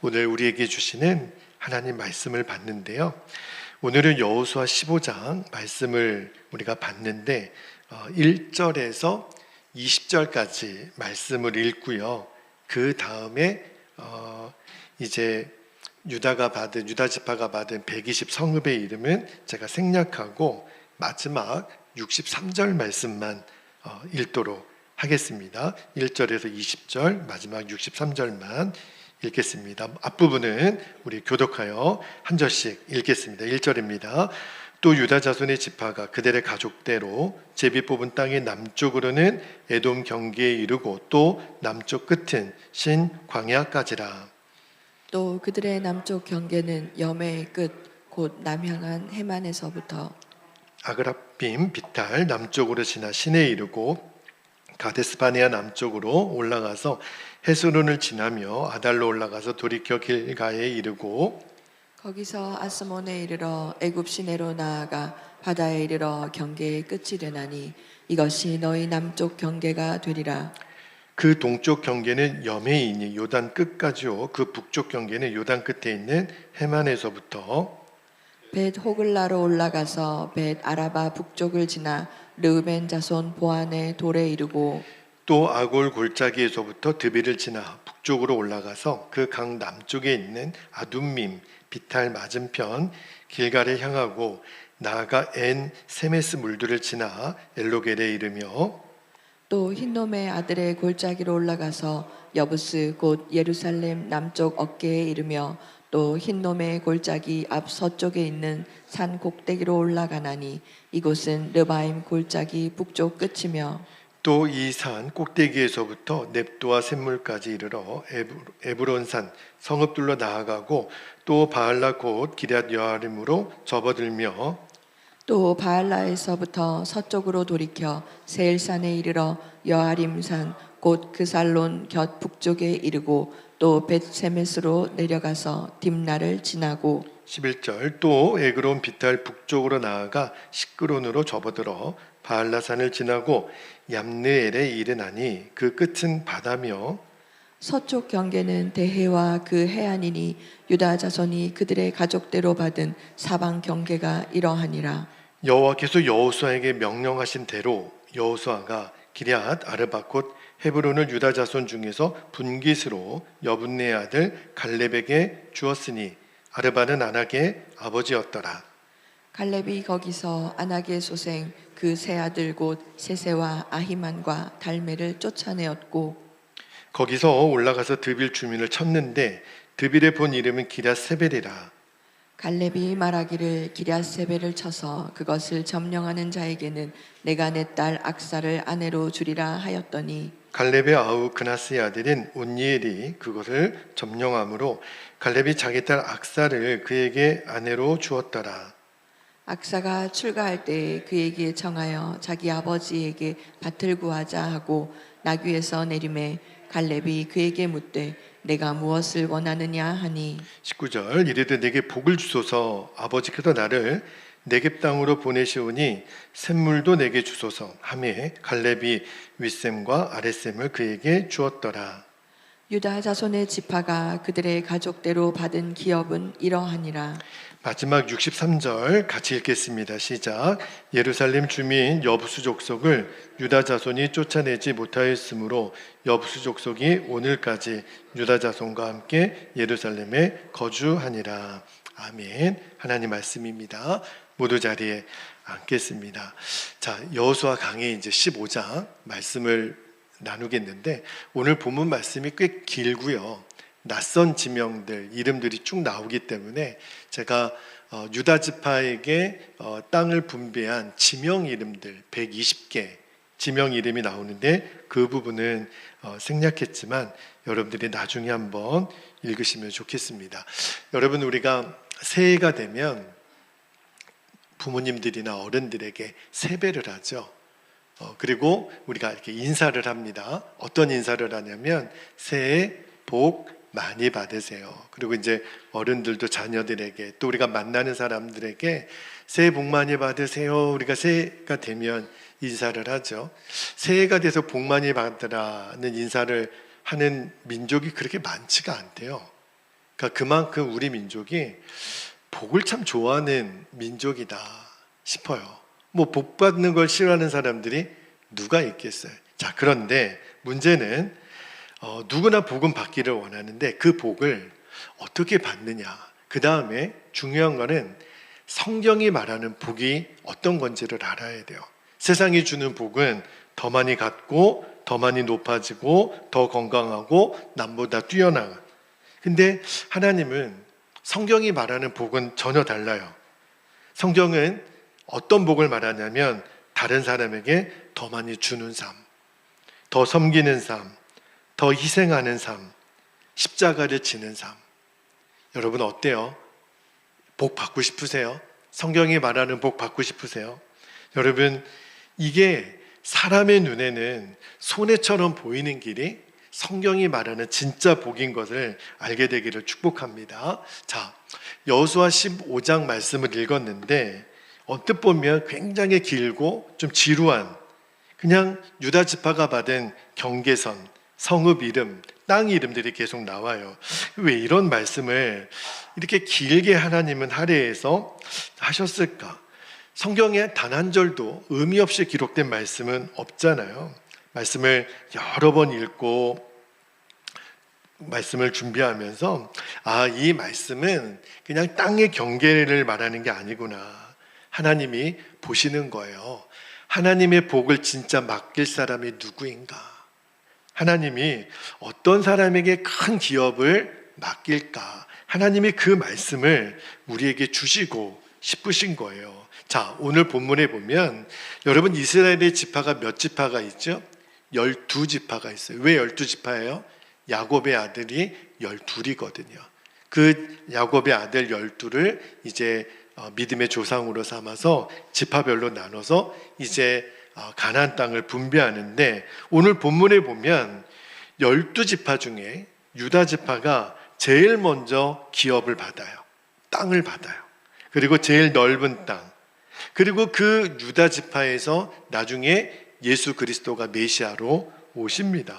오늘 우리에게 주시는 하나님 말씀을 봤는데요. 오늘은 여호수아 15장 말씀을 우리가 봤는데 1절에서 20절까지 말씀을 읽고요. 그 다음에 이제 유다 지파가 받은 120 성읍의 이름은 제가 생략하고 마지막 63절 말씀만 읽도록 하겠습니다. 1절에서 20절, 마지막 63절만 읽겠습니다. 앞부분은 우리 교독하여 한 절씩 읽겠습니다. 1절입니다. 또 유다 자손의 지파가 그들의 가족대로 제비 뽑은 땅의 남쪽으로는 에돔 경계에 이르고 또 남쪽 끝은 신 광야까지라. 또 그들의 남쪽 경계는 염해의 끝 곧 남향한 해만에서부터 아그라빔 비탈 남쪽으로 지나 신에 이르고 가데스바네아 남쪽으로 올라가서 헤스론을 지나며 아달로 올라가서 돌이켜 길가에 이르고 거기서 아스몬에 이르러 애굽 시내로 나아가 바다에 이르러 경계의 끝이 되나니 이것이 너희 남쪽 경계가 되리라. 그 동쪽 경계는 염해이니 요단 끝까지요. 그 북쪽 경계는 요단 끝에 있는 해만에서부터 벳 호글라로 올라가서 벳 아라바 북쪽을 지나 르우벤 자손 보안의 돌에 이르고 또 아골 골짜기에서부터 드비를 지나 북쪽으로 올라가서 그 강 남쪽에 있는 아둠밈 비탈 맞은편 길갈에 향하고 나아가 엔 세메스 물들을 지나 엘로겔에 이르며 또 흰놈의 아들의 골짜기로 올라가서 여부스 곧 예루살렘 남쪽 어깨에 이르며 또 흰놈의 골짜기 앞 서쪽에 있는 산 곡대기로 올라가나니 이곳은 르바임 골짜기 북쪽 끝이며 또 이 산 꼭대기에서부터 넵도와 샘물까지 이르러 에브론산 성읍들로 나아가고 또 바알라 곧 기럇 여아림으로 접어들며 또 바알라에서부터 서쪽으로 돌이켜 세일산에 이르러 여아림산 곧 그살론 곁 북쪽에 이르고 또 벳세메스로 내려가서 딥나를 지나고 11절 또 에그론 비탈 북쪽으로 나아가 시끄론으로 접어들어 바알라산을 지나고 얌느엘에 이르나니 그 끝은 바다며 서쪽 경계는 대해와 그 해안이니 유다 자손이 그들의 가족대로 받은 사방 경계가 이러하니라. 여호와께서 여호수아에게 명령하신 대로 여호수아가 기럇 아르바 곧 헤브론을 유다 자손 중에서 분깃으로 여분네의 아들 갈렙에게 주었으니 아르바는 아낙의 아버지였더라. 갈렙이 거기서 아낙의 소생 그 세 아들 곧 세세와 아히만과 달메를 쫓아내었고 거기서 올라가서 드빌 주민을 쳤는데 드빌의 본 이름은 기럇세벨이라. 갈렙이 말하기를 기럇세벨을 쳐서 그것을 점령하는 자에게는 내가 내 딸 악사를 아내로 주리라 하였더니 갈렙의 아우 그나스의 아들인 온니엘이 그것을 점령함으로 갈렙이 자기 딸 악사를 그에게 아내로 주었더라. 악사가 출가할 때에 그에게 청하여 자기 아버지에게 밭을 구하자 하고 나귀에서 내림에 갈렙이 그에게 묻되 내가 무엇을 원하느냐 하니 19절 이르되 내게 복을 주소서 아버지께서 나를 네겝 땅으로 보내시오니 샘물도 내게 주소서 하매 갈렙이 윗샘과 아랫샘을 그에게 주었더라. 유다 자손의 지파가 그들의 가족대로 받은 기업은 이러하니라. 마지막 63절 같이 읽겠습니다. 시작. 예루살렘 주민 여부수 족속을 유다 자손이 쫓아내지 못하였으므로 여부수 족속이 오늘까지 유다 자손과 함께 예루살렘에 거주하니라. 아멘. 하나님 말씀입니다. 모두 자리에 앉겠습니다. 자, 여호수아 강의 이제 15장 말씀을 나누겠는데 오늘 본문 말씀이 꽤 길고요. 낯선 지명들, 이름들이 쭉 나오기 때문에 제가 유다 지파에게 땅을 분배한 지명 이름들 120개 지명 이름이 나오는데 그 부분은 생략했지만 여러분들이 나중에 한번 읽으시면 좋겠습니다. 여러분 우리가 새해가 되면 부모님들이나 어른들에게 세배를 하죠. 그리고 우리가 이렇게 인사를 합니다. 어떤 인사를 하냐면 새해 복 많이 받으세요. 그리고 이제 어른들도 자녀들에게 또 우리가 만나는 사람들에게 새해 복 많이 받으세요. 우리가 새해가 되면 인사를 하죠. 새해가 돼서 복 많이 받으라는 인사를 하는 민족이 그렇게 많지가 않대요. 그러니까 그만큼 우리 민족이 복을 참 좋아하는 민족이다 싶어요. 뭐 복 받는 걸 싫어하는 사람들이 누가 있겠어요. 자, 그런데 문제는 누구나 복은 받기를 원하는데 그 복을 어떻게 받느냐. 그 다음에 중요한 거는 성경이 말하는 복이 어떤 건지를 알아야 돼요. 세상이 주는 복은 더 많이 갖고 더 많이 높아지고 더 건강하고 남보다 뛰어나가. 근데 하나님은 성경이 말하는 복은 전혀 달라요. 성경은 어떤 복을 말하냐면 다른 사람에게 더 많이 주는 삶, 더 섬기는 삶, 더 희생하는 삶, 십자가를 지는 삶. 여러분 어때요? 복 받고 싶으세요? 성경이 말하는 복 받고 싶으세요? 여러분, 이게 사람의 눈에는 손해처럼 보이는 길이 성경이 말하는 진짜 복인 것을 알게 되기를 축복합니다. 자, 여호수아 15장 말씀을 읽었는데 언뜻 보면 굉장히 길고 좀 지루한, 그냥 유다 지파가 받은 경계선, 성읍 이름, 땅 이름들이 계속 나와요. 왜 이런 말씀을 이렇게 길게 하나님은 할애해서 하셨을까? 성경에 단 한 절도 의미 없이 기록된 말씀은 없잖아요. 말씀을 여러 번 읽고 말씀을 준비하면서 이 말씀은 그냥 땅의 경계를 말하는 게 아니구나. 하나님이 보시는 거예요. 하나님의 복을 진짜 맡길 사람이 누구인가? 하나님이 어떤 사람에게 큰 기업을 맡길까? 하나님이 그 말씀을 우리에게 주시고 싶으신 거예요. 자, 오늘 본문에 보면 여러분 이스라엘의 지파가 몇 지파가 있죠? 12지파가 있어요. 왜 12지파예요? 야곱의 아들이 12이거든요. 그 야곱의 아들 12를 이제 믿음의 조상으로 삼아서 지파별로 나눠서 이제 가나안 땅을 분배하는데 오늘 본문에 보면 12지파 중에 유다 지파가 제일 먼저 기업을 받아요. 땅을 받아요. 그리고 제일 넓은 땅. 그리고 그 유다 지파에서 나중에 예수 그리스도가 메시아로 오십니다.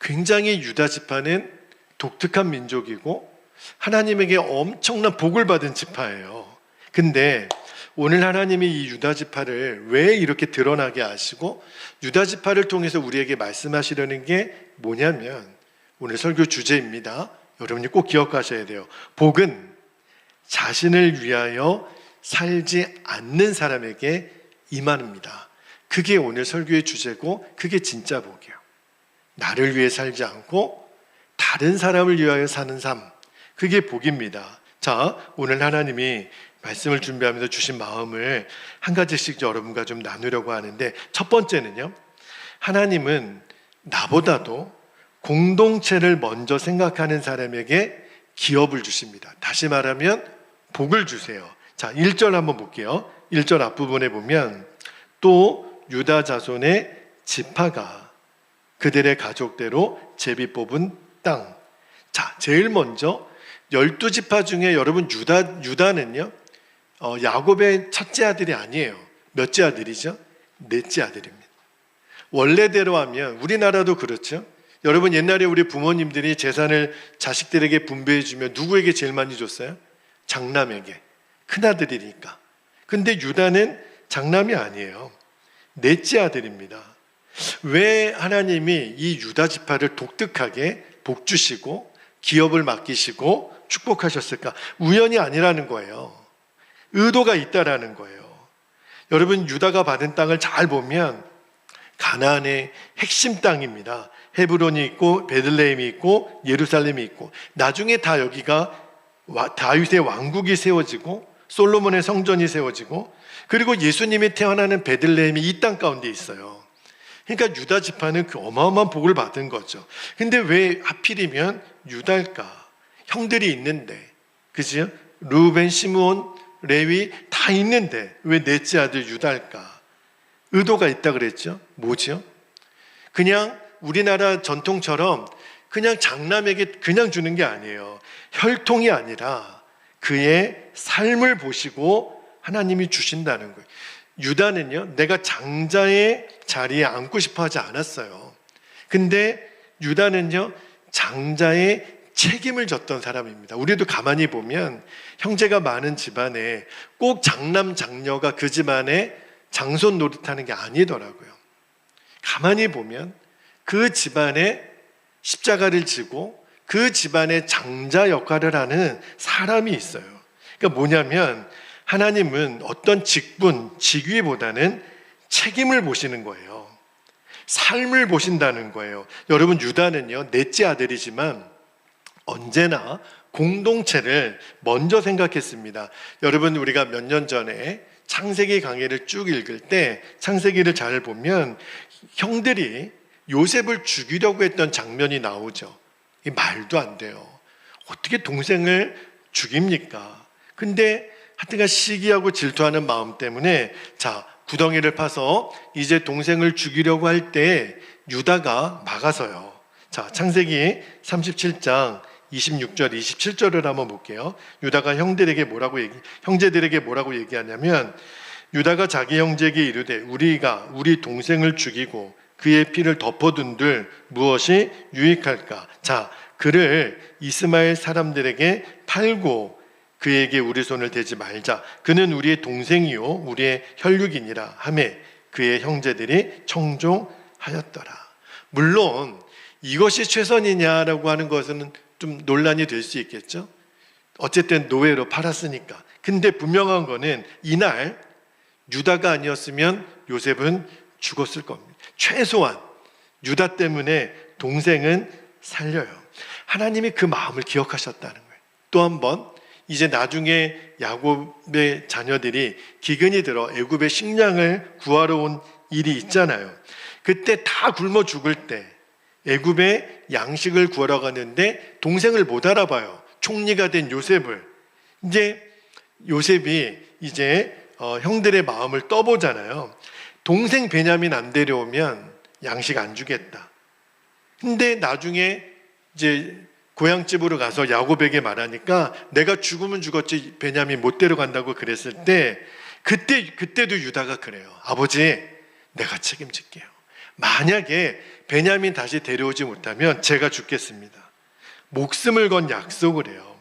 굉장히 유다 지파는 독특한 민족이고 하나님에게 엄청난 복을 받은 지파예요. 근데 오늘 하나님이 이 유다 지파를 왜 이렇게 드러나게 하시고 유다 지파를 통해서 우리에게 말씀하시려는 게 뭐냐면 오늘 설교 주제입니다. 여러분이 꼭 기억하셔야 돼요. 복은 자신을 위하여 살지 않는 사람에게 임합니다. 그게 오늘 설교의 주제고 그게 진짜 복이에요. 나를 위해 살지 않고 다른 사람을 위하여 사는 삶, 그게 복입니다. 자, 오늘 하나님이 말씀을 준비하면서 주신 마음을 한 가지씩 여러분과 좀 나누려고 하는데 첫 번째는요, 하나님은 나보다도 공동체를 먼저 생각하는 사람에게 기업을 주십니다. 다시 말하면 복을 주세요. 자, 1절 한번 볼게요. 1절 앞부분에 보면 또 유다 자손의 지파가 그들의 가족대로 제비 뽑은 땅. 자, 제일 먼저 12지파 중에 여러분 유다는요 야곱의 첫째 아들이 아니에요. 몇째 아들이죠? 넷째 아들입니다. 원래대로 하면 우리나라도 그렇죠. 여러분 옛날에 우리 부모님들이 재산을 자식들에게 분배해주면 누구에게 제일 많이 줬어요? 장남에게. 큰아들이니까. 근데 유다는 장남이 아니에요. 넷째 아들입니다. 왜 하나님이 이 유다 지파를 독특하게 복 주시고 기업을 맡기시고 축복하셨을까? 우연이 아니라는 거예요. 의도가 있다라는 거예요. 여러분 유다가 받은 땅을 잘 보면 가나안의 핵심 땅입니다. 헤브론이 있고 베들레헴이 있고 예루살렘이 있고 나중에 다 여기가 다윗의 왕국이 세워지고 솔로몬의 성전이 세워지고 그리고 예수님이 태어나는 베들레헴이 이 땅 가운데 있어요. 그러니까 유다 지파는 그 어마어마한 복을 받은 거죠. 근데 왜 하필이면 유다일까? 형들이 있는데, 그죠? 루벤, 시므온, 레위 다 있는데 왜 넷째 아들 유다일까? 의도가 있다 그랬죠? 뭐죠? 그냥 우리나라 전통처럼 그냥 장남에게 그냥 주는 게 아니에요. 혈통이 아니라 그의 삶을 보시고 하나님이 주신다는 거예요. 유다는요, 내가 장자의 자리에 앉고 싶어 하지 않았어요. 근데 유다는요, 장자의 책임을 졌던 사람입니다. 우리도 가만히 보면 형제가 많은 집안에 꼭 장남 장녀가 그 집안에 장손 노릇하는 게 아니더라고요. 가만히 보면 그 집안에 십자가를 지고 그 집안의 장자 역할을 하는 사람이 있어요. 그러니까 뭐냐면 하나님은 어떤 직분, 직위보다는 책임을 보시는 거예요. 삶을 보신다는 거예요. 여러분, 유다는요, 넷째 아들이지만 언제나 공동체를 먼저 생각했습니다. 여러분, 우리가 몇 년 전에 창세기 강해를 쭉 읽을 때 창세기를 잘 보면 형들이 요셉을 죽이려고 했던 장면이 나오죠. 이 말도 안 돼요. 어떻게 동생을 죽입니까? 근데 하여튼간 시기하고 질투하는 마음 때문에 자, 구덩이를 파서 이제 동생을 죽이려고 할 때 유다가 막아서요. 자, 창세기 37장 26절, 27절을 한번 볼게요. 유다가 형제들에게 뭐라고 얘기하냐면 유다가 자기 형제에게 이르되 우리가 우리 동생을 죽이고 그의 피를 덮어둔들 무엇이 유익할까? 자, 그를 이스마엘 사람들에게 팔고 그에게 우리 손을 대지 말자. 그는 우리의 동생이요 우리의 혈육이니라 하매 그의 형제들이 청종하였더라. 물론 이것이 최선이냐라고 하는 것은 좀 논란이 될 수 있겠죠. 어쨌든 노예로 팔았으니까. 근데 분명한 거는 이날 유다가 아니었으면 요셉은 죽었을 겁니다. 최소한 유다 때문에 동생은 살려요. 하나님이 그 마음을 기억하셨다는 거예요. 또 한 번 이제 나중에 야곱의 자녀들이 기근이 들어 애굽의 식량을 구하러 온 일이 있잖아요. 그때 다 굶어 죽을 때 애굽의 양식을 구하러 가는데 동생을 못 알아봐요. 총리가 된 요셉을. 이제 요셉이 이제 형들의 마음을 떠보잖아요. 동생 베냐민 안 데려오면 양식 안 주겠다. 근데 나중에 이제 고향집으로 가서 야곱에게 말하니까 내가 죽으면 죽었지 베냐민 못 데려간다고 그랬을 때 그때도 유다가 그래요. 아버지, 내가 책임질게요. 만약에 베냐민 다시 데려오지 못하면 제가 죽겠습니다. 목숨을 건 약속을 해요.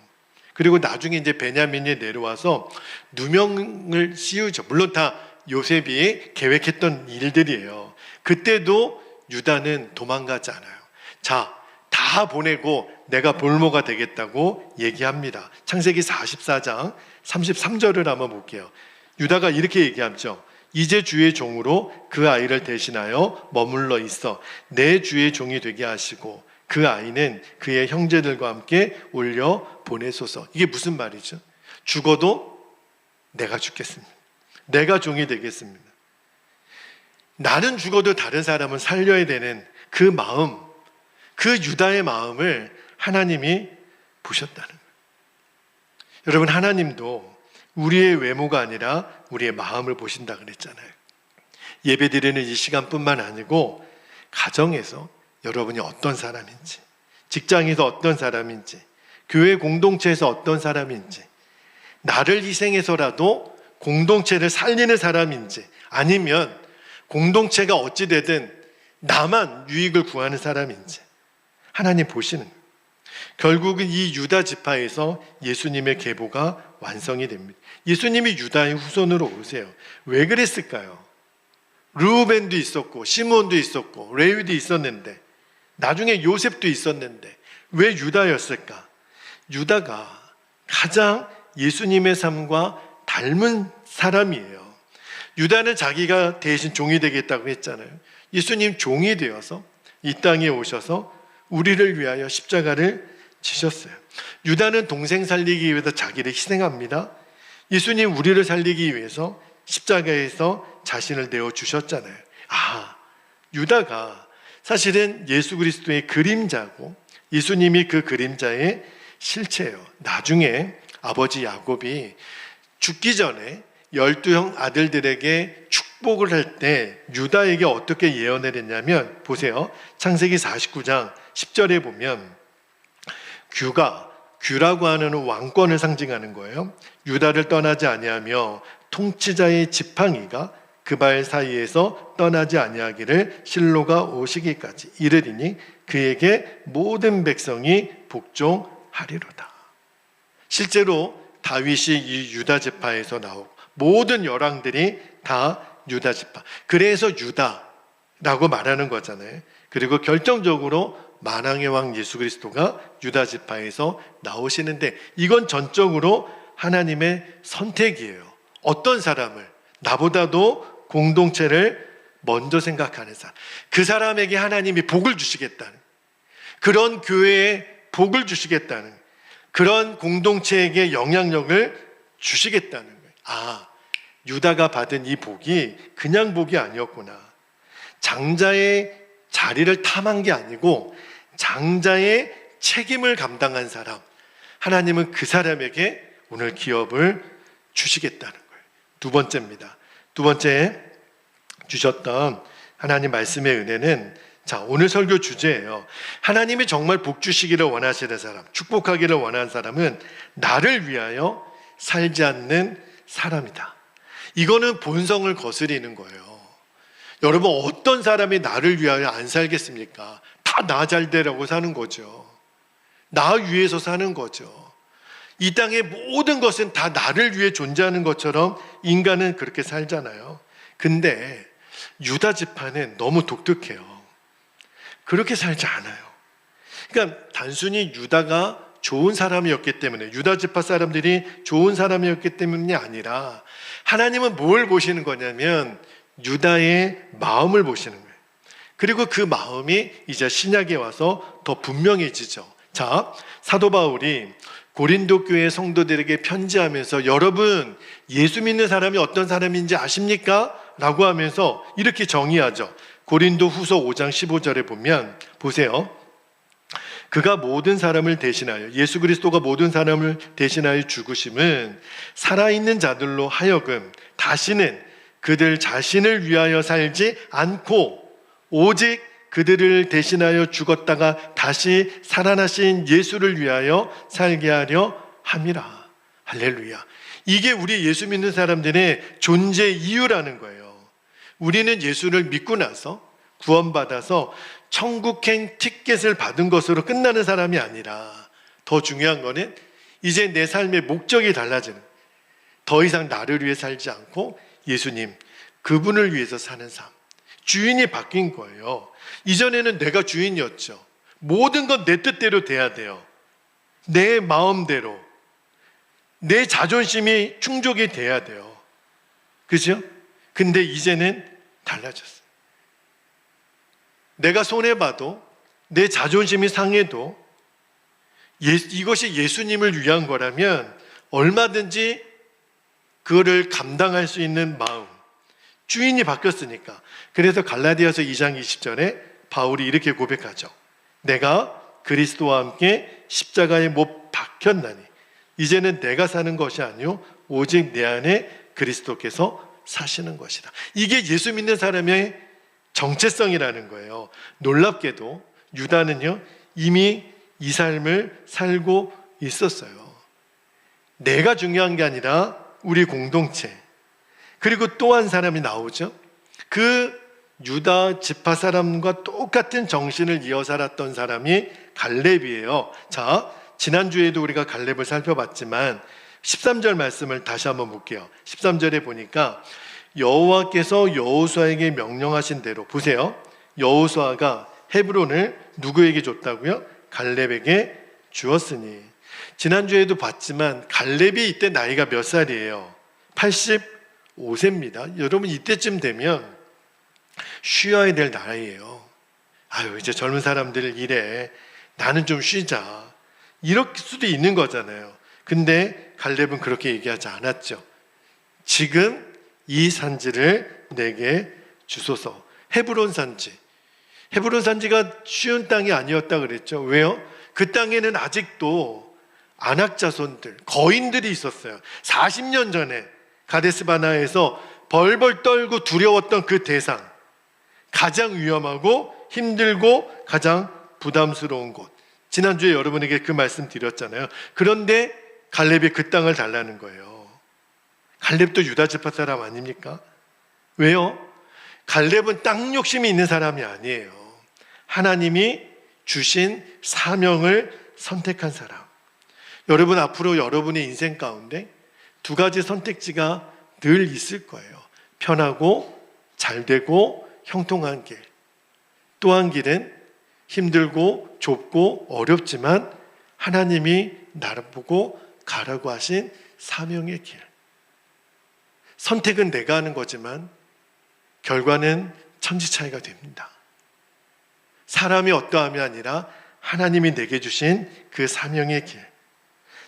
그리고 나중에 이제 베냐민이 내려와서 누명을 씌우죠. 물론 다 요셉이 계획했던 일들이에요. 그때도 유다는 도망가지 않아요. 자, 다 보내고 내가 볼모가 되겠다고 얘기합니다. 창세기 44장 33절을 한번 볼게요. 유다가 이렇게 얘기하죠. 이제 주의 종으로 그 아이를 대신하여 머물러 있어 내 주의 종이 되게 하시고 그 아이는 그의 형제들과 함께 올려 보내소서. 이게 무슨 말이죠? 죽어도 내가 죽겠습니다. 내가 종이 되겠습니다. 나는 죽어도 다른 사람은 살려야 되는 그 마음, 그 유다의 마음을 하나님이 보셨다는 거예요. 여러분, 하나님도 우리의 외모가 아니라 우리의 마음을 보신다 그랬잖아요. 예배드리는 이 시간뿐만 아니고 가정에서 여러분이 어떤 사람인지, 직장에서 어떤 사람인지, 교회 공동체에서 어떤 사람인지, 나를 희생해서라도 공동체를 살리는 사람인지, 아니면 공동체가 어찌 되든 나만 유익을 구하는 사람인지 하나님 보시는 거예요. 결국은 이 유다 지파에서 예수님의 계보가 완성이 됩니다. 예수님이 유다의 후손으로 오세요. 왜 그랬을까요? 르우벤도 있었고 시몬도 있었고 레위도 있었는데 나중에 요셉도 있었는데 왜 유다였을까? 유다가 가장 예수님의 삶과 닮은 사람이에요. 유다는 자기가 대신 종이 되겠다고 했잖아요. 예수님 종이 되어서 이 땅에 오셔서 우리를 위하여 십자가를 지셨어요. 유다는 동생 살리기 위해서 자기를 희생합니다. 예수님 우리를 살리기 위해서 십자가에서 자신을 내어주셨잖아요. 유다가 사실은 예수 그리스도의 그림자고 예수님이 그 그림자의 실체예요. 나중에 아버지 야곱이 죽기 전에 12형 아들들에게 축복을 할 때 유다에게 어떻게 예언을 했냐면 보세요. 창세기 49장 10절에 보면 규라고 하는 왕권을 상징하는 거예요. 유다를 떠나지 아니하며 통치자의 지팡이가 그 발 사이에서 떠나지 아니하기를 실로가 오시기까지 이르리니 그에게 모든 백성이 복종하리로다. 실제로 다윗이 이 유다 지파에서 나오고 모든 열왕들이 다 유다 지파. 그래서 유다라고 말하는 거잖아요. 그리고 결정적으로 만왕의 왕 예수 그리스도가 유다 지파에서 나오시는데 이건 전적으로 하나님의 선택이에요. 어떤 사람을, 나보다도 공동체를 먼저 생각하는 사람, 그 사람에게 하나님이 복을 주시겠다는, 그런 교회에 복을 주시겠다는, 그런 공동체에게 영향력을 주시겠다는 거예요. 아, 유다가 받은 이 복이 그냥 복이 아니었구나. 장자의 자리를 탐한 게 아니고 장자의 책임을 감당한 사람, 하나님은 그 사람에게 오늘 기업을 주시겠다는 거예요. 두 번째입니다. 두 번째 주셨던 하나님 말씀의 은혜는, 자, 오늘 설교 주제예요. 하나님이 정말 복 주시기를 원하시는 사람, 축복하기를 원하는 사람은 나를 위하여 살지 않는 사람이다. 이거는 본성을 거스리는 거예요. 여러분, 어떤 사람이 나를 위하여 안 살겠습니까? 다 나 잘 되라고 사는 거죠. 나 위해서 사는 거죠. 이 땅의 모든 것은 다 나를 위해 존재하는 것처럼 인간은 그렇게 살잖아요. 근데 유다 지파는 너무 독특해요. 그렇게 살지 않아요. 그러니까 단순히 유다가 좋은 사람이었기 때문에, 유다 지파 사람들이 좋은 사람이었기 때문이 아니라 하나님은 뭘 보시는 거냐면 유다의 마음을 보시는 거예요. 그리고 그 마음이 이제 신약에 와서 더 분명해지죠. 자, 사도 바울이 고린도 교회 성도들에게 편지하면서 여러분, 예수 믿는 사람이 어떤 사람인지 아십니까? 라고 하면서 이렇게 정의하죠. 고린도 후서 5장 15절에 보면 보세요. 그가 모든 사람을 대신하여, 예수 그리스도가 모든 사람을 대신하여 죽으심은 살아있는 자들로 하여금 다시는 그들 자신을 위하여 살지 않고 오직 그들을 대신하여 죽었다가 다시 살아나신 예수를 위하여 살게 하려 함이라. 할렐루야. 이게 우리 예수 믿는 사람들의 존재 이유라는 거예요. 우리는 예수를 믿고 나서 구원받아서 천국행 티켓을 받은 것으로 끝나는 사람이 아니라 더 중요한 거는 이제 내 삶의 목적이 달라지는, 더 이상 나를 위해 살지 않고 예수님, 그분을 위해서 사는 삶. 주인이 바뀐 거예요. 이전에는 내가 주인이었죠. 모든 건 내 뜻대로 돼야 돼요. 내 마음대로. 내 자존심이 충족이 돼야 돼요. 그죠? 근데 이제는 달라졌어요. 내가 손해봐도, 내 자존심이 상해도 이것이 예수님을 위한 거라면 얼마든지 그거를 감당할 수 있는 마음. 주인이 바뀌었으니까. 그래서 갈라디아서 2장 20절에 바울이 이렇게 고백하죠. 내가 그리스도와 함께 십자가에 못 박혔나니 이제는 내가 사는 것이 아니요 오직 내 안에 그리스도께서 사시는 것이다. 이게 예수 믿는 사람의 정체성이라는 거예요. 놀랍게도 유다는요 이미 이 삶을 살고 있었어요. 내가 중요한 게 아니라 우리 공동체. 그리고 또 한 사람이 나오죠. 그 유다 지파 사람과 똑같은 정신을 이어 살았던 사람이 갈렙이에요. 자, 지난주에도 우리가 갈렙을 살펴봤지만 13절 말씀을 다시 한번 볼게요. 13절에 보니까 여호와께서 여호수아에게 명령하신 대로, 보세요. 여호수아가 헤브론을 누구에게 줬다고요? 갈렙에게 주었으니. 지난주에도 봤지만 갈렙이 이때 나이가 몇 살이에요? 85세입니다. 여러분 이때쯤 되면 쉬어야 될 나이예요. 아유, 이제 젊은 사람들 이래, 나는 좀 쉬자, 이럴 수도 있는 거잖아요. 근데 갈렙은 그렇게 얘기하지 않았죠. 지금 이 산지를 내게 주소서. 헤브론 산지. 헤브론 산지가 쉬운 땅이 아니었다 그랬죠. 왜요? 그 땅에는 아직도 아낙 자손들, 거인들이 있었어요. 40년 전에 가데스 바나에서 벌벌 떨고 두려웠던 그 대상, 가장 위험하고 힘들고 가장 부담스러운 곳. 지난주에 여러분에게 그 말씀 드렸잖아요. 그런데 갈렙이 그 땅을 달라는 거예요. 갈렙도 유다 지파 사람 아닙니까? 왜요? 갈렙은 땅 욕심이 있는 사람이 아니에요. 하나님이 주신 사명을 선택한 사람. 여러분 앞으로 여러분의 인생 가운데 두 가지 선택지가 늘 있을 거예요. 편하고 잘되고 형통한 길. 또 한 길은 힘들고 좁고 어렵지만 하나님이 나를 보고 가라고 하신 사명의 길. 선택은 내가 하는 거지만 결과는 천지 차이가 됩니다. 사람이 어떠함이 아니라 하나님이 내게 주신 그 사명의 길.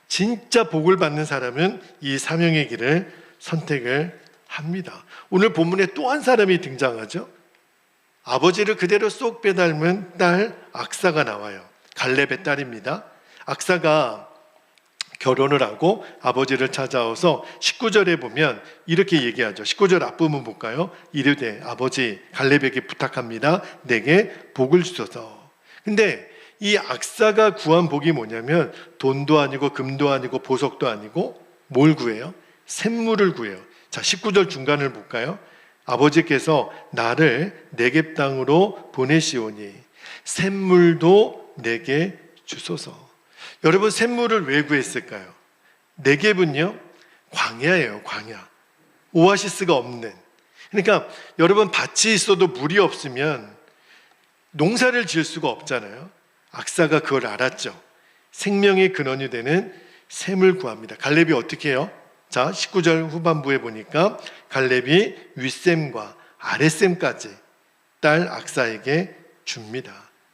진짜 복을 받는 사람은 이 사명의 길을 선택을 합니다. 오늘 본문에 또 한 사람이 등장하죠. 아버지를 그대로 쏙 빼닮은 딸 악사가 나와요. 갈렙의 딸입니다. 악사가 결혼을 하고 아버지를 찾아와서 19절에 보면 이렇게 얘기하죠. 19절 앞부분 볼까요? 이르되 아버지 갈렙에게 부탁합니다. 내게 복을 주소서. 근데 이 악사가 구한 복이 뭐냐면 돈도 아니고 금도 아니고 보석도 아니고 뭘 구해요? 샘물을 구해요. 자, 19절 중간을 볼까요? 아버지께서 나를 네겝 땅으로 보내시오니 샘물도 내게 주소서. 여러분 샘물을 왜 구했을까요? 네겝은요 광야예요. 광야. 오아시스가 없는. 그러니까 여러분 밭이 있어도 물이 없으면 농사를 지을 수가 없잖아요. 악사가 그걸 알았죠. 생명의 근원이 되는 샘을 구합니다. 갈렙이 어떻게 해요? 자, 19절 후반부에 보니까 갈렙이 윗샘과 아랫샘까지 딸 악사에게 줍니다.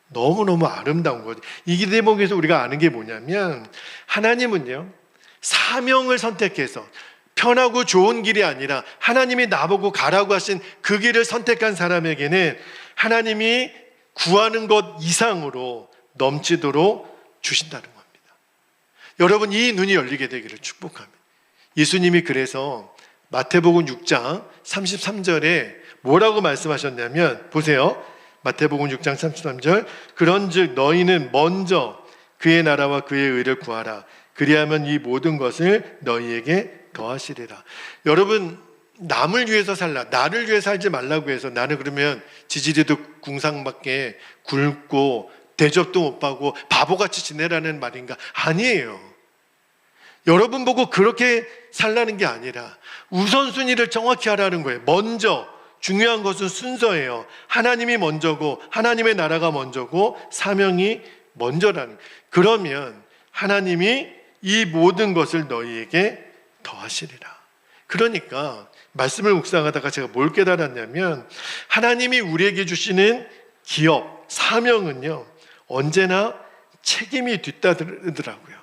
너무너무 아름다운 거죠. 이 대목에서 우리가 아는 게 뭐냐면 하나님은요 사명을 선택해서 편하고 좋은 길이 아니라 하나님이 나보고 가라고 하신 그 길을 선택한 사람에게는 하나님이 구하는 것 이상으로 넘치도록 주신다는 겁니다. 여러분 이 눈이 열리게 되기를 축복합니다. 예수님이 그래서 마태복음 6장 33절에 뭐라고 말씀하셨냐면 보세요. 마태복음 6장 33절 그런즉 너희는 먼저 그의 나라와 그의 의를 구하라. 그리하면 이 모든 것을 너희에게 더하시리라. 여러분 남을 위해서 살라. 나를 위해 살지 말라고 해서 나는 그러면 지지리도 궁상밖에 굶고 대접도 못 받고 바보같이 지내라는 말인가? 아니에요. 여러분 보고 그렇게 살라는 게 아니라 우선순위를 정확히 하라는 거예요. 먼저 중요한 것은 순서예요. 하나님이 먼저고 하나님의 나라가 먼저고 사명이 먼저라는 거예요. 그러면 하나님이 이 모든 것을 너희에게 더하시리라. 그러니까 말씀을 묵상하다가 제가 뭘 깨달았냐면 하나님이 우리에게 주시는 기업, 사명은요 언제나 책임이 뒤따르더라고요.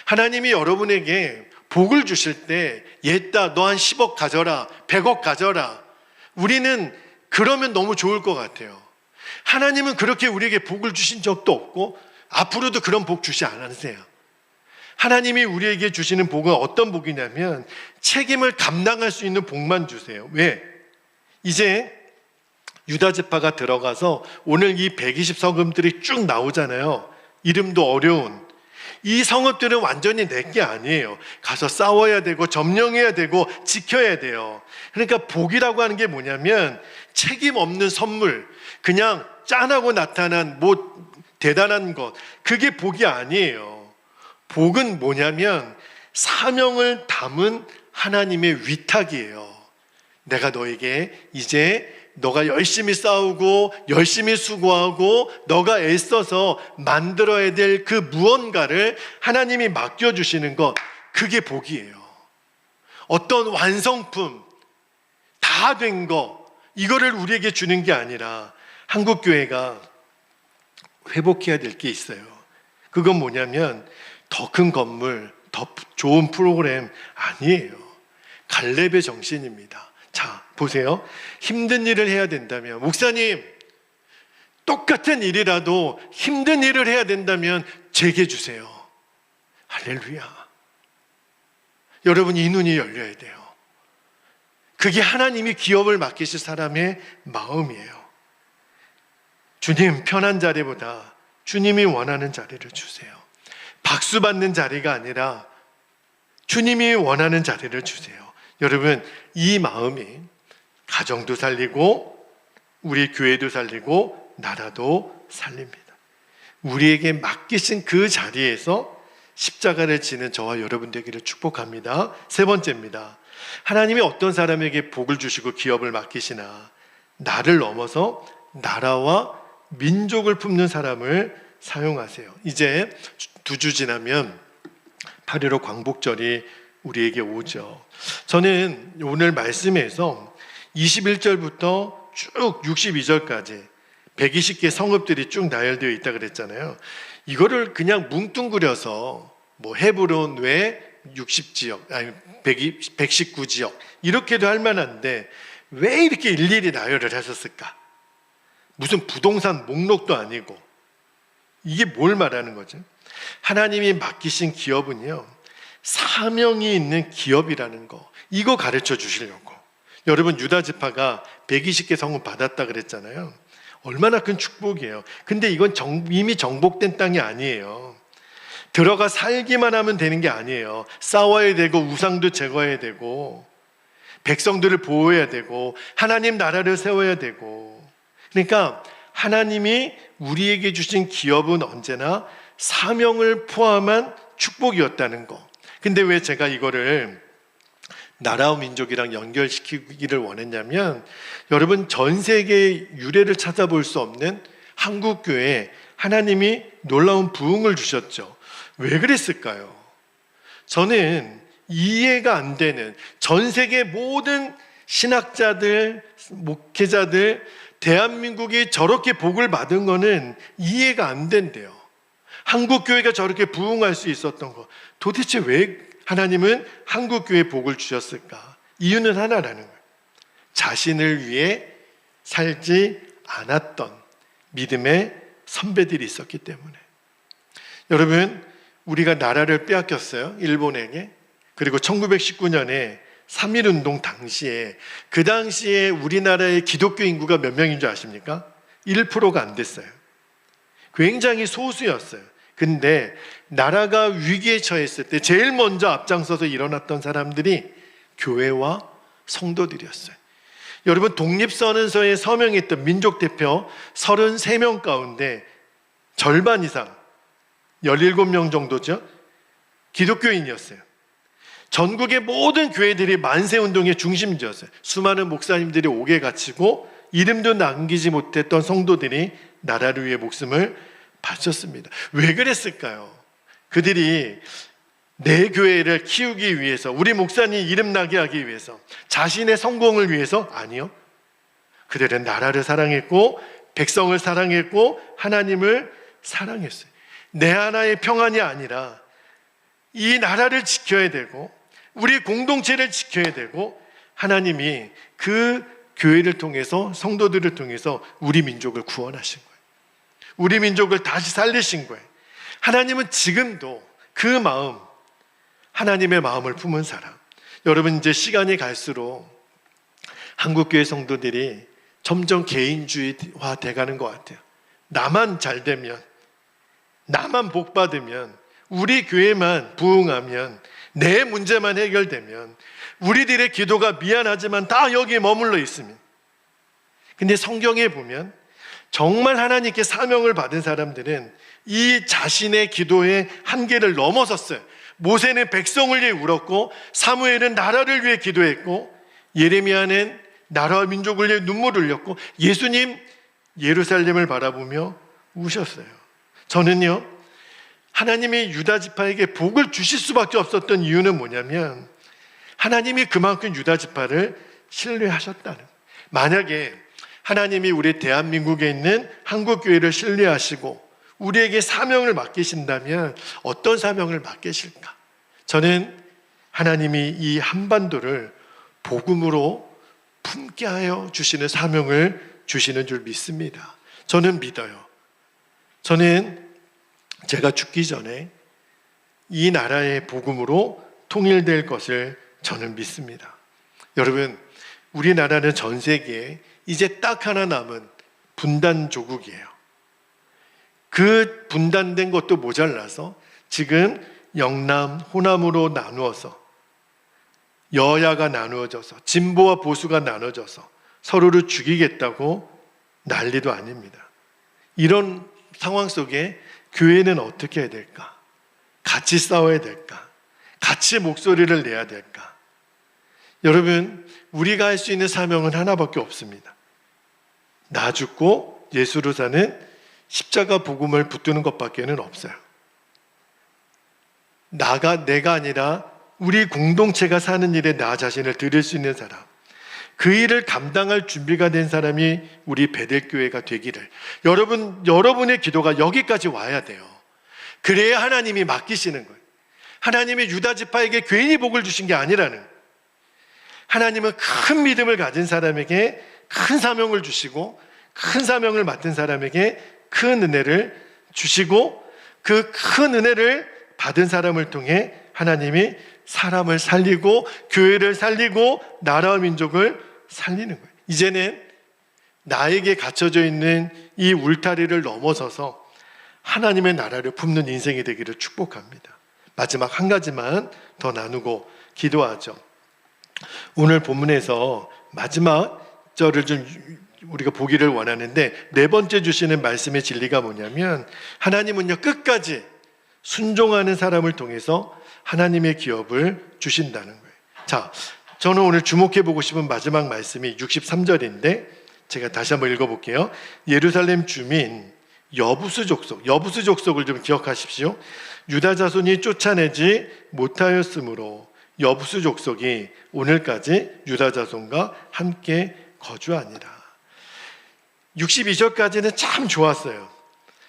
하나님이 여러분에게 복을 주실 때 옛다 너 한 10억 가져라 100억 가져라 우리는 그러면 너무 좋을 것 같아요. 하나님은 그렇게 우리에게 복을 주신 적도 없고 앞으로도 그런 복 주시 않으세요. 하나님이 우리에게 주시는 복은 어떤 복이냐면 책임을 감당할 수 있는 복만 주세요. 왜? 이제 유다지파가 들어가서 오늘 이 120성읍들이 쭉 나오잖아요. 이름도 어려운 이 성읍들은 완전히 내게 아니에요. 가서 싸워야 되고 점령해야 되고 지켜야 돼요. 그러니까 복이라고 하는 게 뭐냐면 책임 없는 선물, 그냥 짠하고 나타난 뭐 대단한 것, 그게 복이 아니에요. 복은 뭐냐면 사명을 담은 하나님의 위탁이에요. 내가 너에게 이제 너가 열심히 싸우고 열심히 수고하고 너가 애써서 만들어야 될 그 무언가를 하나님이 맡겨주시는 것, 그게 복이에요. 어떤 완성품 다 된 거 이거를 우리에게 주는 게 아니라 한국교회가 회복해야 될 게 있어요. 그건 뭐냐면 더 큰 건물, 더 좋은 프로그램 아니에요. 갈렙의 정신입니다. 자, 보세요. 힘든 일을 해야 된다면, 목사님, 똑같은 일이라도 힘든 일을 해야 된다면 제게 주세요. 할렐루야. 여러분, 이 눈이 열려야 돼요. 그게 하나님이 기업을 맡기실 사람의 마음이에요. 주님, 편한 자리보다 주님이 원하는 자리를 주세요. 박수 받는 자리가 아니라 주님이 원하는 자리를 주세요. 여러분, 이 마음이 가정도 살리고 우리 교회도 살리고 나라도 살립니다. 우리에게 맡기신 그 자리에서 십자가를 지는 저와 여러분 되기를 축복합니다. 세 번째입니다. 하나님이 어떤 사람에게 복을 주시고 기업을 맡기시나 나를 넘어서 나라와 민족을 품는 사람을 사용하세요. 이제 2주 지나면 8.15 광복절이 우리에게 오죠. 저는 오늘 말씀에서 21절부터 쭉 62절까지 120개 성읍들이 쭉 나열되어 있다 그랬잖아요. 이거를 그냥 뭉뚱그려서 뭐 헤브론 외 60지역, 아니 119지역 이렇게도 할 만한데 왜 이렇게 일일이 나열을 하셨을까? 무슨 부동산 목록도 아니고 이게 뭘 말하는 거죠? 하나님이 맡기신 기업은요, 사명이 있는 기업이라는 거, 이거 가르쳐 주시려고. 여러분, 유다 지파가 120개 성읍 받았다 그랬잖아요. 얼마나 큰 축복이에요. 근데 이건 이미 정복된 땅이 아니에요. 들어가 살기만 하면 되는 게 아니에요. 싸워야 되고 우상도 제거해야 되고 백성들을 보호해야 되고 하나님 나라를 세워야 되고. 그러니까 하나님이 우리에게 주신 기업은 언제나 사명을 포함한 축복이었다는 거. 근데 왜 제가 이거를 나라와 민족이랑 연결시키기를 원했냐면, 여러분, 전 세계 유래를 찾아볼 수 없는 한국교회에 하나님이 놀라운 부흥을 주셨죠. 왜 그랬을까요? 저는 이해가 안 되는, 전 세계 모든 신학자들, 목회자들, 대한민국이 저렇게 복을 받은 거는 이해가 안 된대요. 한국교회가 저렇게 부흥할 수 있었던 거, 도대체 왜 하나님은 한국교회에 복을 주셨을까? 이유는 하나라는 거예요. 자신을 위해 살지 않았던 믿음의 선배들이 있었기 때문에. 여러분, 우리가 나라를 빼앗겼어요, 일본에게. 그리고 1919년에 3.1운동 당시에, 그 당시에 우리나라의 기독교 인구가 몇 명인 줄 아십니까? 1%가 안 됐어요. 굉장히 소수였어요. 근데 나라가 위기에 처했을 때 제일 먼저 앞장서서 일어났던 사람들이 교회와 성도들이었어요. 여러분, 독립선언서에 서명했던 민족대표 33명 가운데 절반 이상, 17명 정도죠, 기독교인이었어요. 전국의 모든 교회들이 만세운동의 중심지였어요. 수많은 목사님들이 옥에 갇히고 이름도 남기지 못했던 성도들이 나라를 위해 목숨을 바쳤습니다. 왜 그랬을까요? 그들이 내 교회를 키우기 위해서, 우리 목사님 이름 나게 하기 위해서, 자신의 성공을 위해서? 아니요. 그들은 나라를 사랑했고 백성을 사랑했고 하나님을 사랑했어요. 내 하나의 평안이 아니라 이 나라를 지켜야 되고 우리 공동체를 지켜야 되고, 하나님이 그 교회를 통해서, 성도들을 통해서 우리 민족을 구원하신 거예요. 우리 민족을 다시 살리신 거예요. 하나님은 지금도 그 마음, 하나님의 마음을 품은 사람. 여러분, 이제 시간이 갈수록 한국교회 성도들이 점점 개인주의화 돼가는 것 같아요. 나만 잘 되면, 나만 복 받으면, 우리 교회만 부흥하면, 내 문제만 해결되면, 우리들의 기도가 미안하지만 다 여기에 머물러 있으면. 근데 성경에 보면 정말 하나님께 사명을 받은 사람들은 이 자신의 기도의 한계를 넘어섰어요. 모세는 백성을 위해 울었고, 사무엘은 나라를 위해 기도했고, 예레미야는 나라와 민족을 위해 눈물을 흘렸고, 예수님 예루살렘을 바라보며 우셨어요. 저는요, 하나님이 유다 지파에게 복을 주실 수밖에 없었던 이유는 뭐냐면, 하나님이 그만큼 유다 지파를 신뢰하셨다는. 만약에 하나님이 우리 대한민국에 있는 한국교회를 신뢰하시고 우리에게 사명을 맡기신다면 어떤 사명을 맡기실까? 저는 하나님이 이 한반도를 복음으로 품게 하여 주시는 사명을 주시는 줄 믿습니다. 저는 믿어요. 저는 제가 죽기 전에 이 나라의 복음으로 통일될 것을 저는 믿습니다. 여러분, 우리나라는 전 세계에 이제 딱 하나 남은 분단 조국이에요. 그 분단된 것도 모자라서 지금 영남, 호남으로 나누어서, 여야가 나누어져서, 진보와 보수가 나눠져서 서로를 죽이겠다고 난리도 아닙니다. 이런 상황 속에 교회는 어떻게 해야 될까? 같이 싸워야 될까? 같이 목소리를 내야 될까? 여러분, 우리가 할 수 있는 사명은 하나밖에 없습니다. 나 죽고 예수로 사는 십자가 복음을 붙드는 것밖에는 없어요. 내가 아니라 우리 공동체가 사는 일에 나 자신을 드릴 수 있는 사람, 그 일을 감당할 준비가 된 사람이 우리 베델교회가 되기를. 여러분의 기도가 여기까지 와야 돼요. 그래야 하나님이 맡기시는 거예요. 하나님이 유다 지파에게 괜히 복을 주신 게 아니라는 거예요. 하나님은 큰 믿음을 가진 사람에게 큰 사명을 주시고, 큰 사명을 맡은 사람에게 큰 은혜를 주시고, 그 큰 은혜를 받은 사람을 통해 하나님이 사람을 살리고 교회를 살리고 나라와 민족을 살리는 거예요. 이제는 나에게 갇혀져 있는 이 울타리를 넘어서서 하나님의 나라를 품는 인생이 되기를 축복합니다. 마지막 한 가지만 더 나누고 기도하죠. 오늘 본문에서 마지막 절을 좀 우리가 보기를 원하는데, 네 번째 주시는 말씀의 진리가 뭐냐면, 하나님은요 끝까지 순종하는 사람을 통해서 하나님의 기업을 주신다는 거예요. 자, 저는 오늘 주목해 보고 싶은 마지막 말씀이 63절인데 제가 다시 한번 읽어볼게요. 예루살렘 주민 여부스 족속을 좀 기억하십시오. 유다 자손이 쫓아내지 못하였으므로 여부스 족속이 오늘까지 유다 자손과 함께 거주하니라. 62절까지는 참 좋았어요.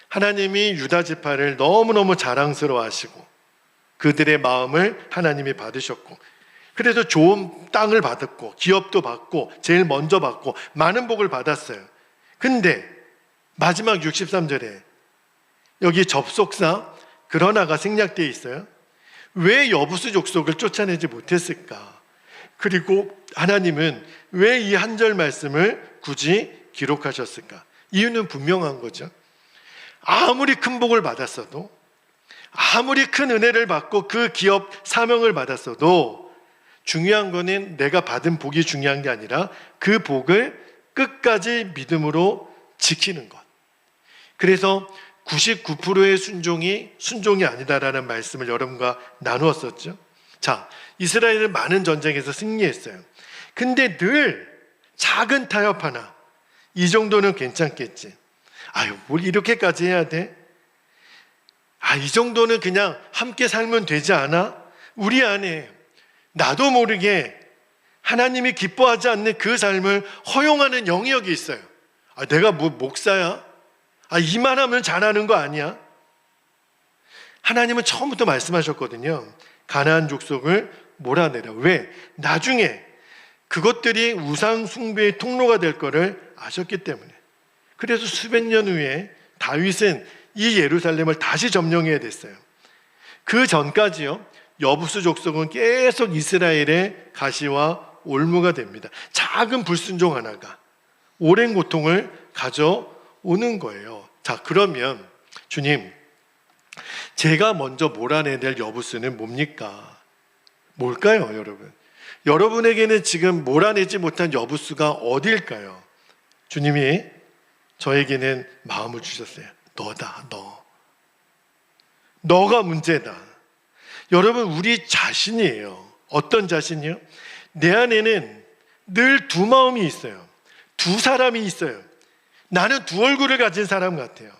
하나님이 유다 지파를 너무너무 자랑스러워 하시고 그들의 마음을 하나님이 받으셨고, 그래서 좋은 땅을 받았고 기업도 받고 제일 먼저 받고 많은 복을 받았어요. 근데 마지막 63절에 여기 접속사 그러나가 생략되어 있어요. 왜 여부스 족속을 쫓아내지 못했을까? 그리고 하나님은 왜 이 한 절 말씀을 굳이 기록하셨을까? 이유는 분명한 거죠. 아무리 큰 복을 받았어도, 아무리 큰 은혜를 받고 그 기업 사명을 받았어도 중요한 거는 내가 받은 복이 중요한 게 아니라 그 복을 끝까지 믿음으로 지키는 것. 그래서 99%의 순종이 아니다라는 말씀을 여러분과 나누었었죠. 자, 이스라엘은 많은 전쟁에서 승리했어요. 근데 늘 작은 타협 하나, 이 정도는 괜찮겠지. 아유, 뭘 이렇게까지 해야 돼? 이 정도는 그냥 함께 살면 되지 않아? 우리 안에 나도 모르게 하나님이 기뻐하지 않는 그 삶을 허용하는 영역이 있어요. 내가 뭐 목사야? 이만하면 잘하는 거 아니야? 하나님은 처음부터 말씀하셨거든요. 가나안 족속을 몰아내라. 왜? 나중에 그것들이 우상 숭배의 통로가 될 거를 아셨기 때문에. 그래서 수백 년 후에 다윗은 이 예루살렘을 다시 점령해야 됐어요. 그 전까지요, 여부스 족속은 계속 이스라엘의 가시와 올무가 됩니다. 작은 불순종 하나가 오랜 고통을 가져오는 거예요. 자, 그러면 주님, 제가 먼저 몰아내야 될 여부스는 뭡니까? 뭘까요, 여러분? 여러분에게는 지금 몰아내지 못한 여부스가 어디일까요? 주님이 저에게는 마음을 주셨어요. 너다, 너. 너가 문제다. 여러분, 우리 자신이에요. 어떤 자신이요? 내 안에는 늘 두 마음이 있어요. 두 사람이 있어요. 나는 두 얼굴을 가진 사람 같아요.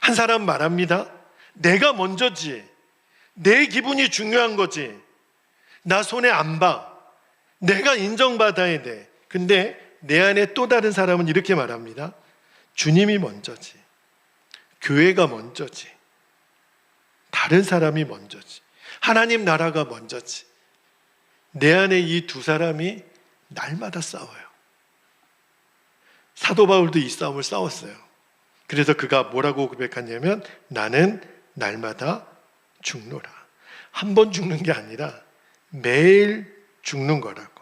한 사람 말합니다. 내가 먼저지. 내 기분이 중요한 거지. 나 손에 안 봐. 내가 인정받아야 돼. 근데 내 안에 또 다른 사람은 이렇게 말합니다. 주님이 먼저지. 교회가 먼저지. 다른 사람이 먼저지. 하나님 나라가 먼저지. 내 안에 이 두 사람이 날마다 싸워요. 사도 바울도 이 싸움을 싸웠어요. 그래서 그가 뭐라고 고백하냐면, 나는 날마다 죽노라. 한 번 죽는 게 아니라 매일 죽는 거라고.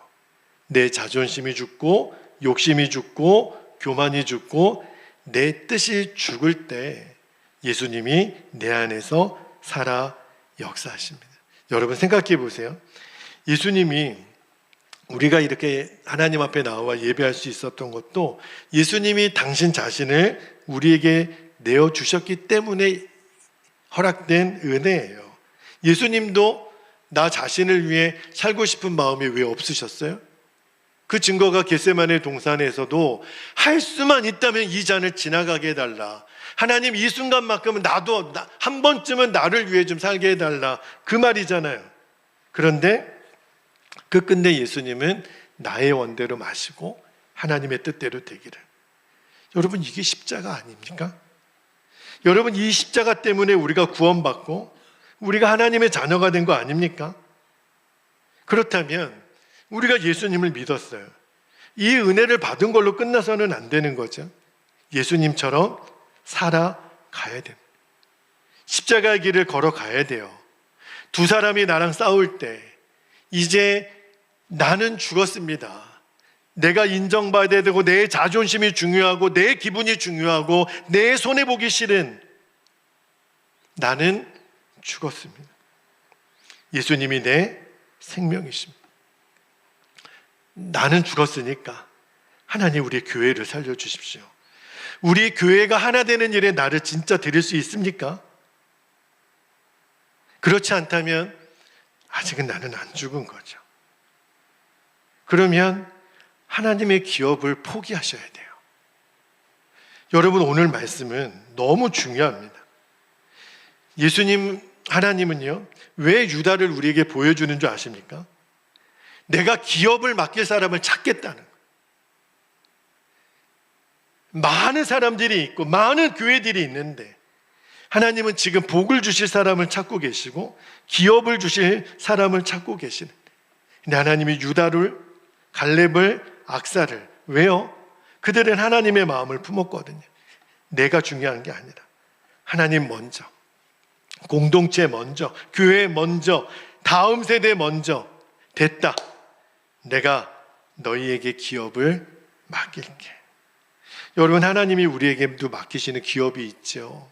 내 자존심이 죽고 욕심이 죽고 교만이 죽고 내 뜻이 죽을 때 예수님이 내 안에서 살아 역사하십니다. 여러분 생각해 보세요. 예수님이 우리가 이렇게 하나님 앞에 나와 예배할 수 있었던 것도 예수님이 당신 자신을 우리에게 내어주셨기 때문에 허락된 은혜예요. 예수님도 나 자신을 위해 살고 싶은 마음이 왜 없으셨어요? 그 증거가 겟세마네 동산에서도 할 수만 있다면 이 잔을 지나가게 해달라. 하나님 이 순간만큼은 나도 한 번쯤은 나를 위해 좀 살게 해달라. 그 말이잖아요. 그런데 그 끝내 예수님은 나의 원대로 마시고 하나님의 뜻대로 되기를. 여러분 이게 십자가 아닙니까? 여러분 이 십자가 때문에 우리가 구원받고 우리가 하나님의 자녀가 된 거 아닙니까? 그렇다면 우리가 예수님을 믿었어요. 이 은혜를 받은 걸로 끝나서는 안 되는 거죠. 예수님처럼 살아가야 됩니다. 십자가의 길을 걸어가야 돼요. 두 사람이 나랑 싸울 때 이제 나는 죽었습니다. 내가 인정받아야 되고 내 자존심이 중요하고 내 기분이 중요하고 내 손해보기 싫은 나는 죽었습니다. 예수님이 내 생명이십니다. 나는 죽었으니까 하나님 우리 교회를 살려주십시오. 우리 교회가 하나 되는 일에 나를 진짜 드릴 수 있습니까? 그렇지 않다면 아직은 나는 안 죽은 거죠. 그러면 하나님의 기업을 포기하셔야 돼요. 여러분 오늘 말씀은 너무 중요합니다. 예수님 하나님은요 왜 유다를 우리에게 보여주는 줄 아십니까? 내가 기업을 맡길 사람을 찾겠다는 거예요. 많은 사람들이 있고 많은 교회들이 있는데 하나님은 지금 복을 주실 사람을 찾고 계시고 기업을 주실 사람을 찾고 계시는. 근데 하나님이 유다를, 갈렙을, 악사를, 왜요? 그들은 하나님의 마음을 품었거든요. 내가 중요한 게 아니라 하나님 먼저, 공동체 먼저, 교회 먼저, 다음 세대 먼저. 됐다, 내가 너희에게 기업을 맡길게. 여러분 하나님이 우리에게도 맡기시는 기업이 있죠.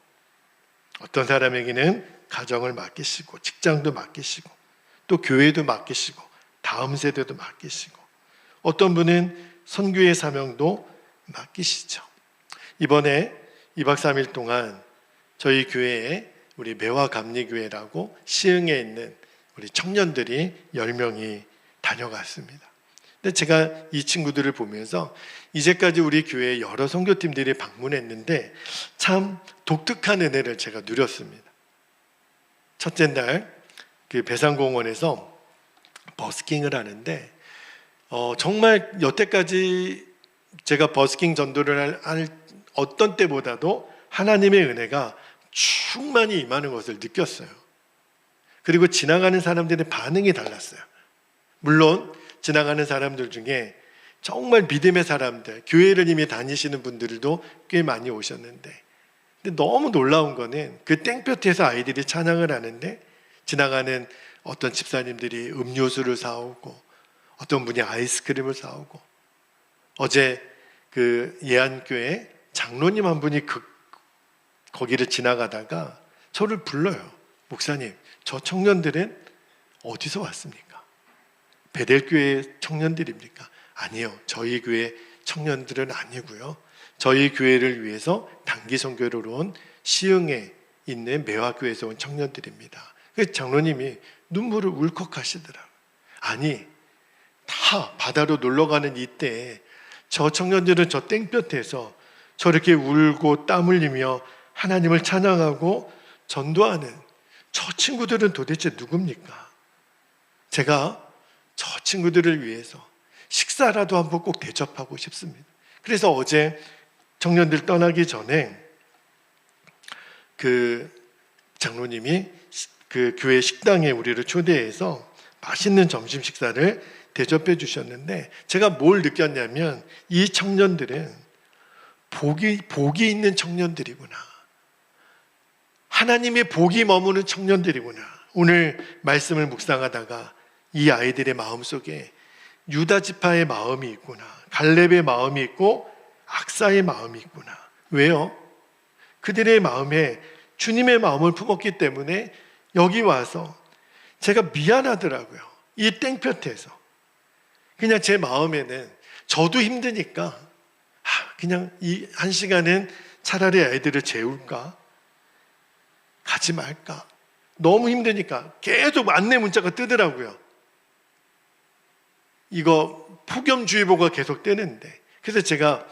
어떤 사람에게는 가정을 맡기시고 직장도 맡기시고 또 교회도 맡기시고 다음 세대도 맡기시고 어떤 분은 선교의 사명도 맡기시죠. 이번에 2박 3일 동안 저희 교회에 우리 매화감리교회라고 시흥에 있는 우리 청년들이 10명이 다녀갔습니다. 근데 제가 이 친구들을 보면서 이제까지 우리 교회에 여러 선교팀들이 방문했는데 참 독특한 은혜를 제가 누렸습니다. 첫째 날 그 배산공원에서 버스킹을 하는데 정말 여태까지 제가 버스킹 전도를 할 어떤 때보다도 하나님의 은혜가 충만히 임하는 것을 느꼈어요. 그리고 지나가는 사람들의 반응이 달랐어요. 물론 지나가는 사람들 중에 정말 믿음의 사람들, 교회를 이미 다니시는 분들도 꽤 많이 오셨는데, 근데 너무 놀라운 거는 그 땡볕에서 아이들이 찬양을 하는데 지나가는 어떤 집사님들이 음료수를 사오고 어떤 분이 아이스크림을 사오고, 어제 그 예안교회 장로님 한 분이 거기를 지나가다가 저를 불러요. 목사님, 저 청년들은 어디서 왔습니까? 베델교회 청년들입니까? 아니요, 저희 교회 청년들은 아니고요, 저희 교회를 위해서 단기 선교를 온 시흥에 있는 매화교회에서 온 청년들입니다. 그 장로님이 눈물을 울컥하시더라고요. 아니, 다 바다로 놀러가는 이때에 저 청년들은 저 땡볕에서 저렇게 울고 땀 흘리며 하나님을 찬양하고 전도하는 저 친구들은 도대체 누굽니까? 제가 저 친구들을 위해서 식사라도 한번 꼭 대접하고 싶습니다. 그래서 어제 청년들 떠나기 전에 그 장로님이 그 교회 식당에 우리를 초대해서 맛있는 점심 식사를 대접해 주셨는데, 제가 뭘 느꼈냐면 이 청년들은 복이 있는 청년들이구나, 하나님의 복이 머무는 청년들이구나. 오늘 말씀을 묵상하다가 이 아이들의 마음속에 유다 지파의 마음이 있구나, 갈렙의 마음이 있고 악사의 마음이 있구나. 왜요? 그들의 마음에 주님의 마음을 품었기 때문에 여기 와서 제가 미안하더라고요. 이 땡볕에서 그냥 제 마음에는 저도 힘드니까 그냥 이 한 시간은 차라리 아이들을 재울까? 가지 말까? 너무 힘드니까 계속 안내 문자가 뜨더라고요. 이거 폭염주의보가 계속 뜨는데. 그래서 제가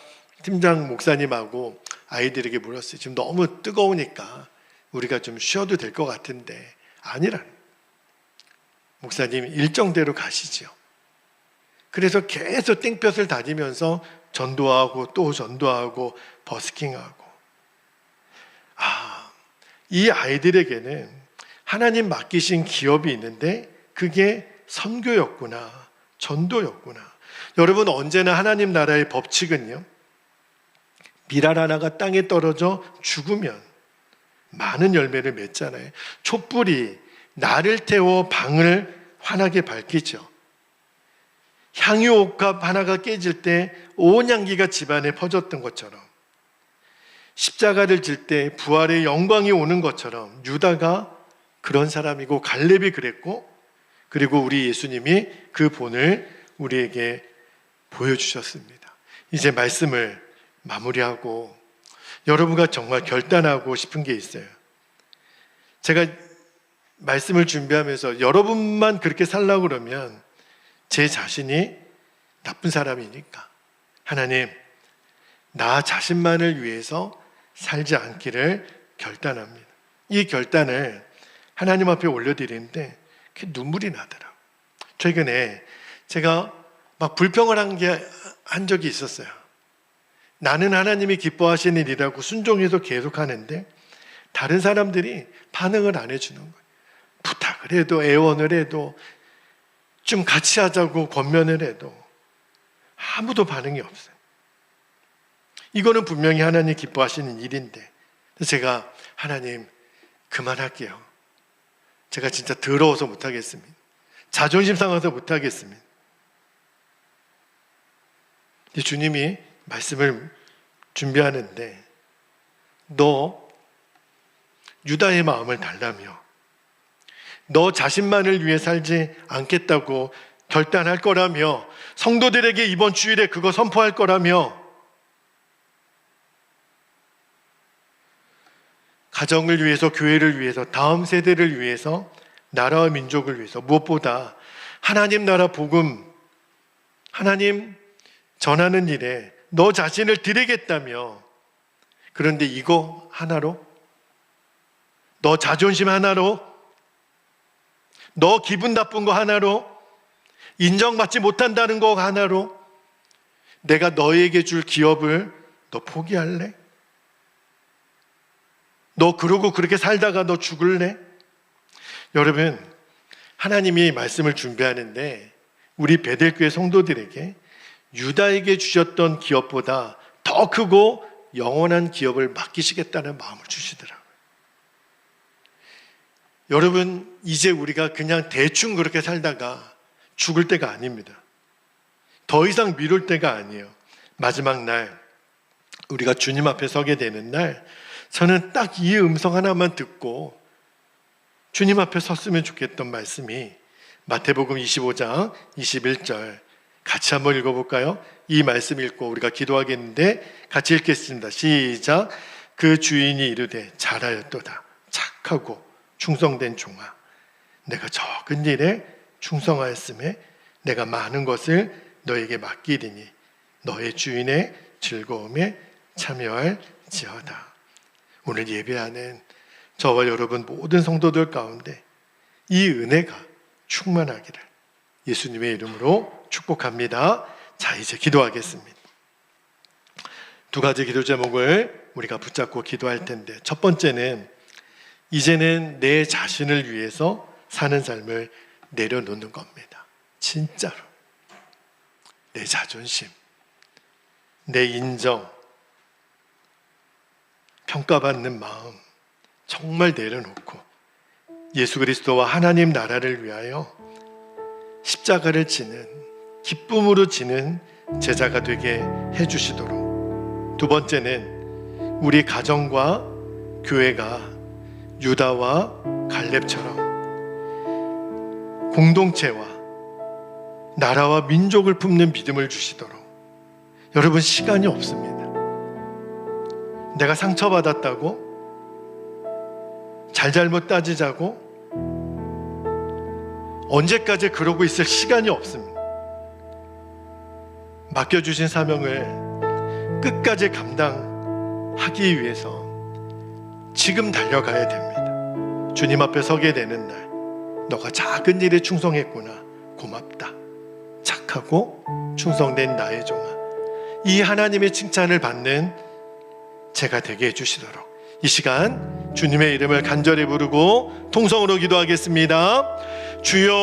팀장 목사님하고 아이들에게 물었어요. 지금 너무 뜨거우니까 우리가 좀 쉬어도 될 것 같은데 아니라는. 목사님 일정대로 가시지요. 그래서 계속 땡볕을 다니면서 전도하고 또 전도하고 버스킹하고. 이 아이들에게는 하나님 맡기신 기업이 있는데 그게 선교였구나, 전도였구나. 여러분, 언제나 하나님 나라의 법칙은요, 밀알 하나가 땅에 떨어져 죽으면 많은 열매를 맺잖아요. 촛불이 나를 태워 방을 환하게 밝히죠. 향유옥합 하나가 깨질 때 온 향기가 집안에 퍼졌던 것처럼, 십자가를 질 때 부활의 영광이 오는 것처럼 유다가 그런 사람이고 갈렙이 그랬고, 그리고 우리 예수님이 그 본을 우리에게 보여주셨습니다. 이제 말씀을 마무리하고 여러분과 정말 결단하고 싶은 게 있어요. 제가 말씀을 준비하면서 여러분만 그렇게 살라고 그러면 제 자신이 나쁜 사람이니까 하나님, 나 자신만을 위해서 살지 않기를 결단합니다. 이 결단을 하나님 앞에 올려드리는데 눈물이 나더라고요. 최근에 제가 막 불평을 한 적이 있었어요. 나는 하나님이 기뻐하시는 일이라고 순종해서 계속 하는데 다른 사람들이 반응을 안 해주는 거예요. 부탁을 해도, 애원을 해도, 좀 같이 하자고 권면을 해도 아무도 반응이 없어요. 이거는 분명히 하나님 기뻐하시는 일인데, 제가 하나님 그만할게요. 제가 진짜 더러워서 못하겠습니다. 자존심 상해서 못하겠습니다. 주님이 말씀을 준비하는데 너 유다의 마음을 달라며, 너 자신만을 위해 살지 않겠다고 결단할 거라며, 성도들에게 이번 주일에 그거 선포할 거라며, 가정을 위해서, 교회를 위해서, 다음 세대를 위해서, 나라와 민족을 위해서, 무엇보다 하나님 나라 복음, 하나님 전하는 일에 너 자신을 드리겠다며. 그런데 이거 하나로, 너 자존심 하나로, 너 기분 나쁜 거 하나로, 인정받지 못한다는 거 하나로 내가 너에게 줄 기업을 너 포기할래? 너 그러고 그렇게 살다가 너 죽을래? 여러분, 하나님이 말씀을 준비하는데 우리 베델교회 성도들에게 유다에게 주셨던 기업보다 더 크고 영원한 기업을 맡기시겠다는 마음을 주시더라고요. 여러분, 이제 우리가 그냥 대충 그렇게 살다가 죽을 때가 아닙니다. 더 이상 미룰 때가 아니에요. 마지막 날, 우리가 주님 앞에 서게 되는 날, 저는 딱 이 음성 하나만 듣고 주님 앞에 섰으면 좋겠던 말씀이 마태복음 25장 21절, 같이 한번 읽어볼까요? 이 말씀 읽고 우리가 기도하겠는데 같이 읽겠습니다. 시작. 그 주인이 이르되 잘하였도다. 착하고 충성된 종아, 내가 적은 일에 충성하였음에 내가 많은 것을 너에게 맡기리니 너의 주인의 즐거움에 참여할지어다. 오늘 예배하는 저와 여러분 모든 성도들 가운데 이 은혜가 충만하기를 예수님의 이름으로 축복합니다. 자, 이제 기도하겠습니다. 두 가지 기도 제목을 우리가 붙잡고 기도할 텐데, 첫 번째는 이제는 내 자신을 위해서 사는 삶을 내려놓는 겁니다. 진짜로 내 자존심, 내 인정, 평가받는 마음 정말 내려놓고 예수 그리스도와 하나님 나라를 위하여 십자가를 지는, 기쁨으로 지는 제자가 되게 해주시도록. 두 번째는 우리 가정과 교회가 유다와 갈렙처럼 공동체와 나라와 민족을 품는 믿음을 주시도록. 여러분, 시간이 없습니다. 내가 상처받았다고? 잘잘못 따지자고? 언제까지 그러고 있을 시간이 없습니다. 맡겨주신 사명을 끝까지 감당하기 위해서 지금 달려가야 됩니다. 주님 앞에 서게 되는 날, 너가 작은 일에 충성했구나, 고맙다, 착하고 충성된 나의 종아, 이 하나님의 칭찬을 받는 제가 되게 해주시도록 이 시간 주님의 이름을 간절히 부르고 통성으로 기도하겠습니다. 주여